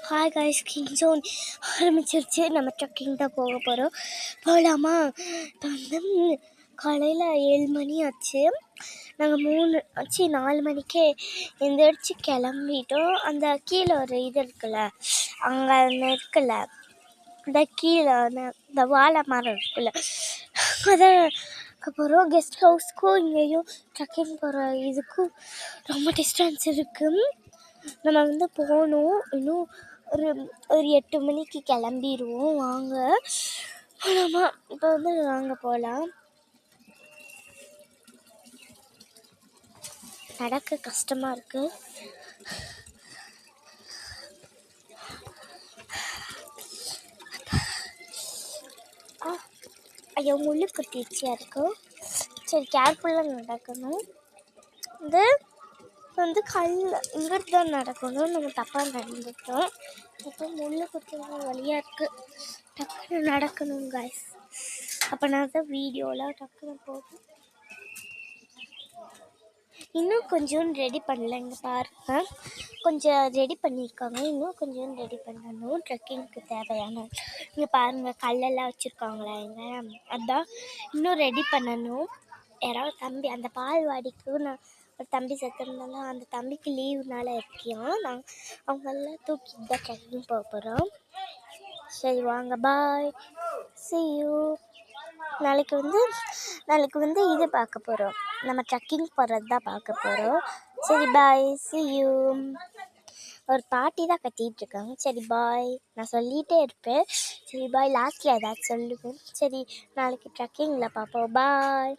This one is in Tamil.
ஹாய் கைஸ், கிங் ஜோன் ஆரம்பிச்சிருச்சு. நம்ம ட்ரக்கிங் தான் போக போகிறோம். போகலாமா? இப்போ வந்து காலையில் 7 மணி ஆச்சு. நாங்கள் 4 மணிக்கே எந்திரிச்சு கிளம்பிட்டோம். அந்த கீழே ஒரு இது இருக்குல்ல, அங்கே இருக்குல்ல, இந்த கீழே இந்த வாழை மரம் இருக்குல்ல, அதான் போகிறோம். கெஸ்ட் ஹவுஸ்க்கும் இங்கேயும் ட்ரக்கிங் போகிற இதுக்கும் ரொம்ப டிஸ்டன்ஸ் இருக்குது. நம்ம வந்து போகணும். இன்னும் ஒரு 8 மணிக்கு கிளம்பிடுவோம். வாங்க போகலாமா? இப்போ வந்து வாங்க போகலாம். நடக்க கஷ்டமாக இருக்குது. ஐயோ, முள்ளு குத்திச்சியாக இருக்கும். சரி, கேர்ஃபுல்லாக நடக்கணும். வந்து கல் இங்கிட்டு தான் நடக்கணும். நம்ம தப்பாக நடந்துட்டோம். இப்போ முள்ளு குத்துற வழியாக இருக்குது. டக்குன்னு நடக்கணும் கைஸ். அப்போ நான் தான் வீடியோலாம் டக்குன்னு போகும். இன்னும் கொஞ்சம் ரெடி பண்ணல. இங்கே பாருங்க, கொஞ்சம் ரெடி பண்ணியிருக்காங்க. இன்னும் கொஞ்சம் ரெடி பண்ணணும் ட்ரெக்கிங்க்கு தேவையான. இங்கே பாருங்கள், கல்லெல்லாம் வச்சுருக்காங்களா இங்கே, அதுதான் இன்னும் ரெடி பண்ணணும். யாராவது தம்பி, அந்த பால்வாடிக்கு நான் ஒரு தம்பி செத்துருந்தாலும் அந்த தம்பிக்கு லீவுனால இருக்கியோம். அவங்களெல்லாம் தூக்கிட்டு தான் ட்ரெக்கிங் போக போகிறோம். சரி வாங்க, பாய், see you. நாளைக்கு வந்து இது பார்க்க போகிறோம். நம்ம ட்ரக்கிங் போகிறது தான் பார்க்க போகிறோம். சரி பாய், see you. ஒரு பாட்டி தான் கத்திட்டு இருக்காங்க. சரி பாய், நான் சொல்லிகிட்டே இருப்பேன். சரி பாய், லாஸ்ட்டில் ஏதாச்சும் சொல்லுவேன். சரி, நாளைக்கு ட்ரக்கிங்கில் பார்ப்போம். பாய்.